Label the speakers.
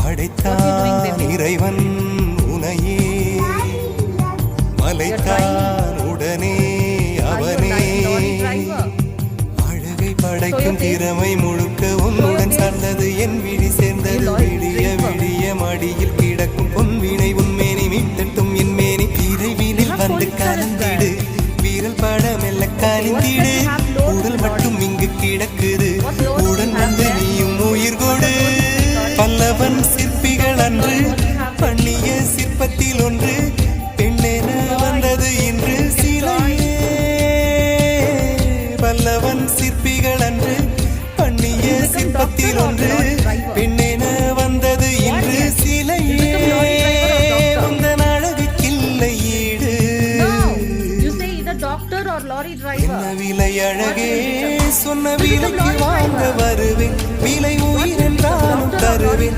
Speaker 1: படைத்தான் இறைவன் உனையே, மலைத்தான் உடனே அவனே. அழகை படைக்கும் திறமை முழுக்க உன்னுடன் சார்ந்தது, என் விழி சேர்ந்தது. விடிய விடிய மடியில் கிடக்கும் பொன்வினை உன்மேனி மீட்டட்டும் என் மேனி. விரைவினில் வந்து கலந்திடு, வீரல் பட மெல்ல காலிந்திடு. உடல் மட்டும் இங்கு கிடக்குது, உடன் வந்து நீயும் உயிர் கொடு. பல்லவன் சிற்பிகள் அன்று பண்ணிய சிற்பத்தில் ஒன்று, பெண்ணென வந்தது இன்று சிலையே. பல்லவன் சிற்பிகள் அன்று பண்ணிய சிற்பத்தில் ஒன்று, பெண்ணென வந்தது இன்று சிலையே. உந்தன் அழகுக்கில்லை ஈடு, என்ன விலை அழகே, சொன்ன விலைக்கு வாங்க வருவேன். விலை உயிர் என்றாலும் தருவேன்.